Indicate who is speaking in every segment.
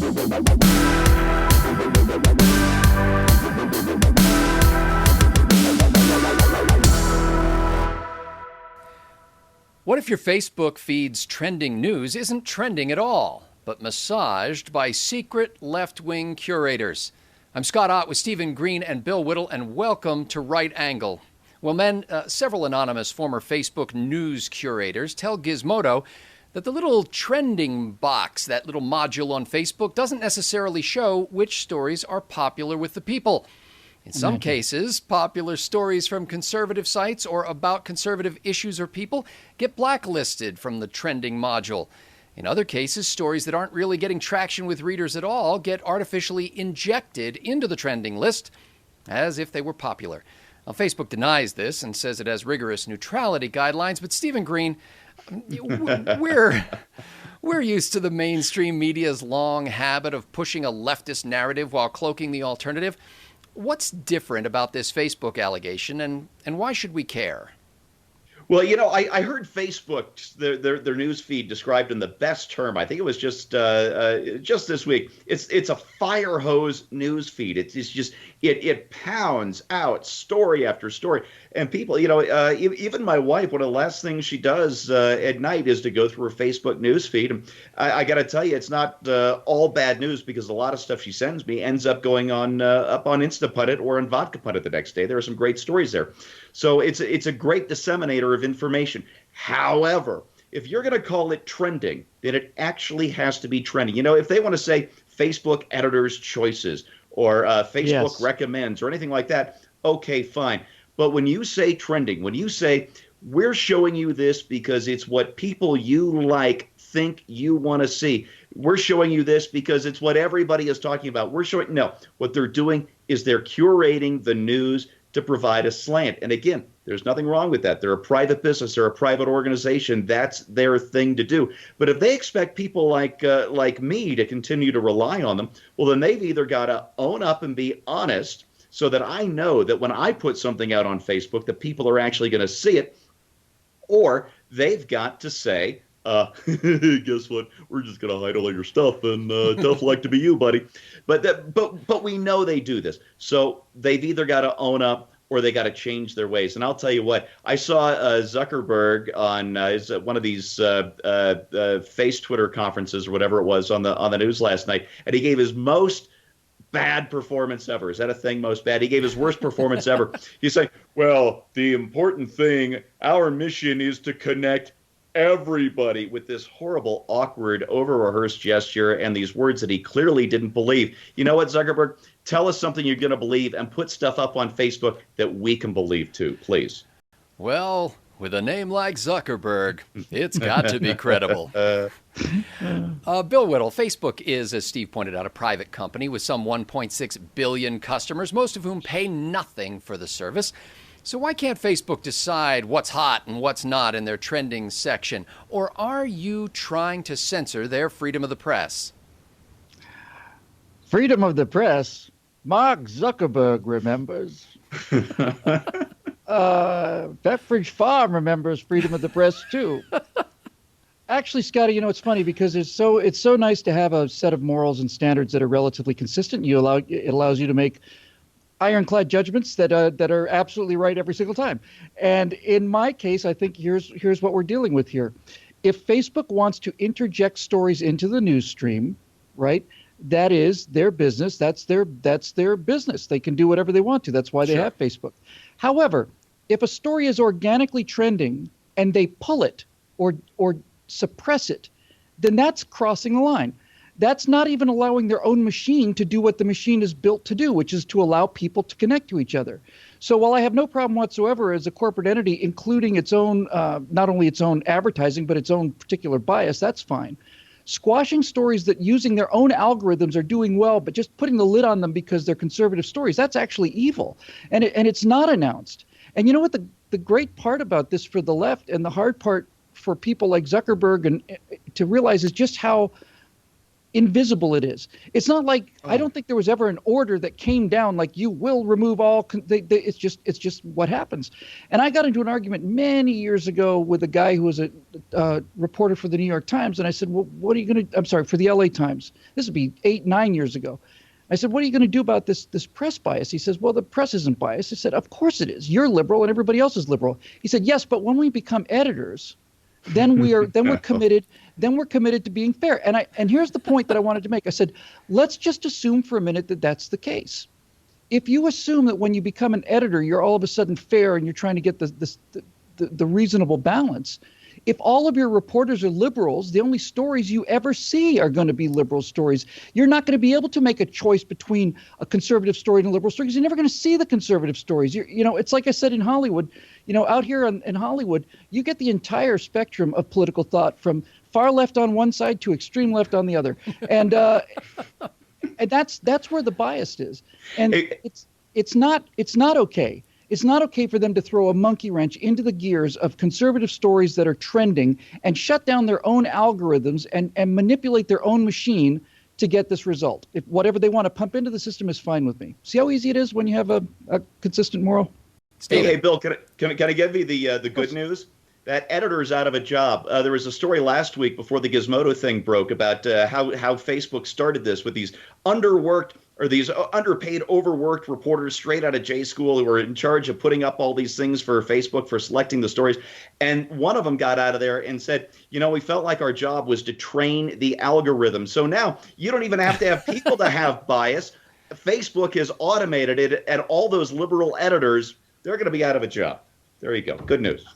Speaker 1: What if your Facebook feed's trending news isn't trending at all, but massaged by secret left-wing curators? I'm Scott Ott with Stephen Green and Bill Whittle, and welcome to Right Angle. Well, men, several anonymous former Facebook news curators tell Gizmodo that the little trending box, that little module on Facebook, doesn't necessarily show which stories are popular with the people. In some cases, popular stories from conservative sites or about conservative issues or people get blacklisted from the trending module. In other cases, stories that aren't really getting traction with readers at all get artificially injected into the trending list as if they were popular. Now, Facebook denies this and says it has rigorous neutrality guidelines, but Stephen Green, we're used to the mainstream media's long habit of pushing a leftist narrative while cloaking the alternative. What's different about this Facebook allegation, and why should we care?
Speaker 2: Well, you know, I heard Facebook, their news feed described in the best term. I think it was just this week. It's a fire hose news feed. It's just it pounds out story after story. And people, you know, even my wife, one of the last things she does at night is to go through her Facebook news feed. And I got to tell you, it's not all bad news, because a lot of stuff she sends me ends up going on up on Instapundit or on Vodka Pundit the next day. There are some great stories there. So it's a great disseminator of information. However, if you're going to call it trending, then it actually has to be trending. You know, if they want to say Facebook editors' choices or Facebook recommends or anything like that, okay, fine. But when you say trending, when you say we're showing you this because it's what people you like think you want to see, we're showing you this because it's what everybody is talking about, what they're doing is they're curating the news to provide a slant. And again, there's nothing wrong with that. They're a private business. They're a private organization. That's their thing to do. But if they expect people like me to continue to rely on them, well, then they've either got to own up and be honest so that I know that when I put something out on Facebook, that people are actually going to see it, or they've got to say, guess what? We're just going to hide all your stuff, and tough luck to be you, buddy. But we know they do this. So they've either got to own up or they got to change their ways. And I'll tell you what, I saw Zuckerberg on one of these face Twitter conferences or whatever it was on the news last night, and he gave his most bad performance ever. Is that a thing? Most bad? He gave his worst performance ever. He's saying, well, the important thing, our mission is to connect everybody, with this horrible, awkward, over-rehearsed gesture and these words that he clearly didn't believe. You know what, Zuckerberg? Tell us something you're going to believe and put stuff up on Facebook that we can believe too, please.
Speaker 1: Well, with a name like Zuckerberg, it's got to be credible. Bill Whittle, Facebook is, as Steve pointed out, a private company with some 1.6 billion customers, most of whom pay nothing for the service. So why can't Facebook decide what's hot and what's not in their trending section? Or are you trying to censor their freedom of the press?
Speaker 3: Freedom of the press? Mark Zuckerberg remembers. Pepperidge Farm remembers freedom of the press, too. Actually, Scotty, you know, it's funny because it's so nice to have a set of morals and standards that are relatively consistent. It allows you to make ironclad judgments that are absolutely right every single time. And in my case, I think here's what we're dealing with here. If Facebook wants to interject stories into the news stream, right, that is their business. That's their business. They can do whatever they want to. That's why they have Facebook. However, if a story is organically trending and they pull it or suppress it, then that's crossing the line. That's not even allowing their own machine to do what the machine is built to do, which is to allow people to connect to each other. So while I have no problem whatsoever as a corporate entity, including its own, not only its own advertising, but its own particular bias, that's fine. Squashing stories that using their own algorithms are doing well, but just putting the lid on them because they're conservative stories, that's actually evil. And it's not announced. And you know what the great part about this for the left, and the hard part for people like Zuckerberg and to realize, is just how invisible it is. It's not like I don't think there was ever an order that came down like you will remove all. It's just what happens. And I got into an argument many years ago with a guy who was a reporter for the New York Times, and I said, "Well, what are you going to?" I'm sorry, for the L.A. Times. This would be 8-9 years ago. I said, "What are you going to do about this press bias?" He says, "Well, the press isn't biased." I said, "Of course it is. You're liberal, and everybody else is liberal." He said, "Yes, but when we become editors, then we're committed to being fair." And here's the point that I wanted to make. I said, let's just assume for a minute that that's the case. If you assume that when you become an editor, you're all of a sudden fair and you're trying to get the reasonable balance, if all of your reporters are liberals, the only stories you ever see are going to be liberal stories. You're not going to be able to make a choice between a conservative story and a liberal story because you're never going to see the conservative stories. It's like I said in Hollywood, out here in Hollywood, you get the entire spectrum of political thought from far left on one side to extreme left on the other. And and that's where the bias is. And it's not okay. It's not okay for them to throw a monkey wrench into the gears of conservative stories that are trending and shut down their own algorithms and manipulate their own machine to get this result. If whatever they want to pump into the system is fine with me. See how easy it is when you have a consistent moral?
Speaker 2: Hey, Bill, can I give you the good news? That editor is out of a job. There was a story last week before the Gizmodo thing broke about how Facebook started this with these underpaid, overworked reporters straight out of J school who were in charge of putting up all these things for Facebook for selecting the stories. And one of them got out of there and said, we felt like our job was to train the algorithm. So now you don't even have to have people to have bias. Facebook has automated it, and all those liberal editors, they're going to be out of a job. There you go. Good news.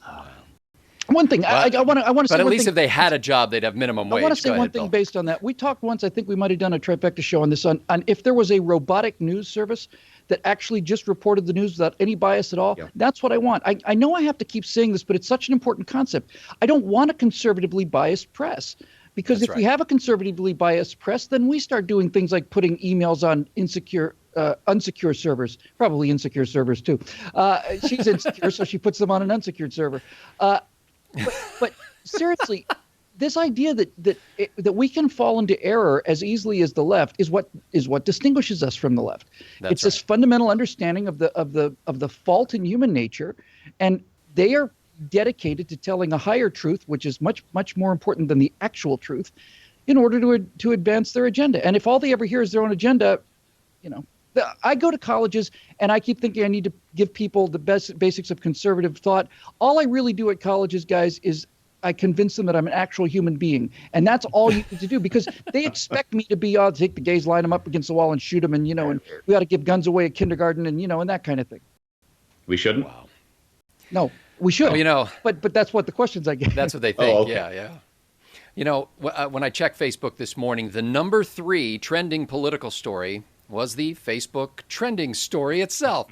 Speaker 3: One thing I want to say.
Speaker 1: But at least if they had a job, they'd have minimum wage.
Speaker 3: I want to say one thing based on that. We talked once. I think we might have done a trifecta show on this. On if there was a robotic news service that actually just reported the news without any bias at all. Yeah. That's what I want. I know I have to keep saying this, but it's such an important concept. I don't want a conservatively biased press. Because if we have a conservatively biased press, then we start doing things like putting emails on unsecure servers, probably insecure servers too. She's insecure, so she puts them on an unsecured server. But seriously, this idea that we can fall into error as easily as the left is what distinguishes us from the left. It's this fundamental understanding of the fault in human nature, and they are dedicated to telling a higher truth, which is much, much more important than the actual truth, in order to advance their agenda. And if all they ever hear is their own agenda, I go to colleges and I keep thinking I need to give people the basics of conservative thought. All I really do at colleges, guys, is I convince them that I'm an actual human being. And that's all you need to do, because they expect me to be, take the gays, line them up against the wall and shoot them. And, and we ought to give guns away at kindergarten and, and that kind of thing.
Speaker 2: We shouldn't?
Speaker 1: Wow.
Speaker 3: No, we should.
Speaker 1: Oh,
Speaker 3: but that's what the questions I get.
Speaker 1: That's what they think.
Speaker 2: Oh, okay.
Speaker 1: Yeah. When I checked Facebook this morning, the number 3 trending political story was the Facebook trending story itself.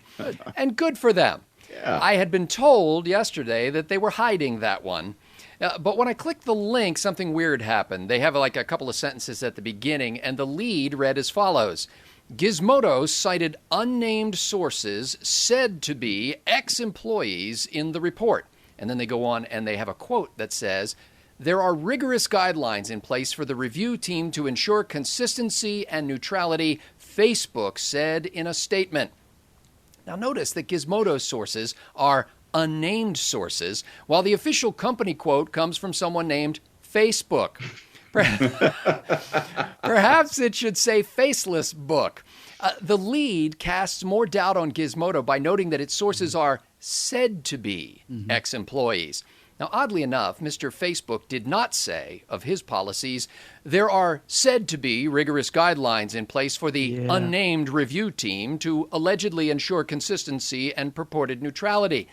Speaker 1: And good for them. Yeah. I had been told yesterday that they were hiding that one. But when I clicked the link, something weird happened. They have like a couple of sentences at the beginning, and the lead read as follows. Gizmodo cited unnamed sources said to be ex-employees in the report. And then they go on and they have a quote that says, "There are rigorous guidelines in place for the review team to ensure consistency and neutrality," Facebook said in a statement. Now notice that Gizmodo's sources are unnamed sources, while the official company quote comes from someone named Facebook. Perhaps it should say faceless book. The lead casts more doubt on Gizmodo by noting that its sources are said to be ex-employees. Now, oddly enough, Mr. Facebook did not say of his policies, there are said to be rigorous guidelines in place for the unnamed review team to allegedly ensure consistency and purported neutrality.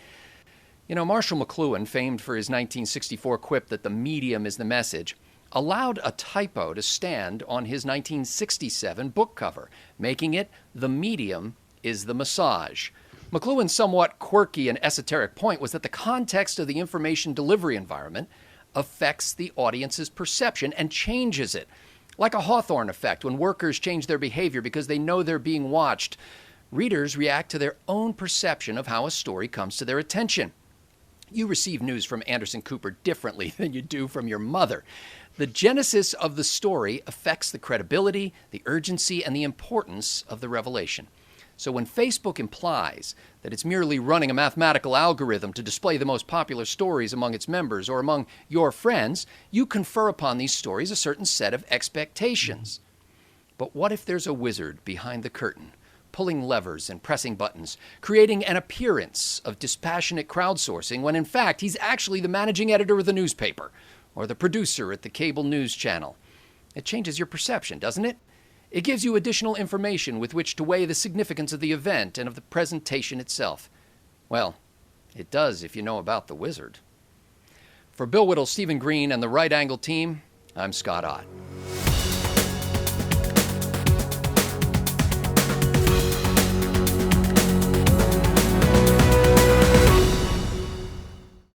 Speaker 1: Marshall McLuhan, famed for his 1964 quip that the medium is the message, allowed a typo to stand on his 1967 book cover, making it "the medium is the massage." McLuhan's somewhat quirky and esoteric point was that the context of the information delivery environment affects the audience's perception and changes it. Like a Hawthorne effect, when workers change their behavior because they know they're being watched, readers react to their own perception of how a story comes to their attention. You receive news from Anderson Cooper differently than you do from your mother. The genesis of the story affects the credibility, the urgency, and the importance of the revelation. So when Facebook implies that it's merely running a mathematical algorithm to display the most popular stories among its members or among your friends, you confer upon these stories a certain set of expectations. But what if there's a wizard behind the curtain, pulling levers and pressing buttons, creating an appearance of dispassionate crowdsourcing when in fact he's actually the managing editor of the newspaper or the producer at the cable news channel? It changes your perception, doesn't it? It gives you additional information with which to weigh the significance of the event and of the presentation itself. Well, it does if you know about the wizard. For Bill Whittle, Stephen Green, and the Right Angle team, I'm Scott Ott.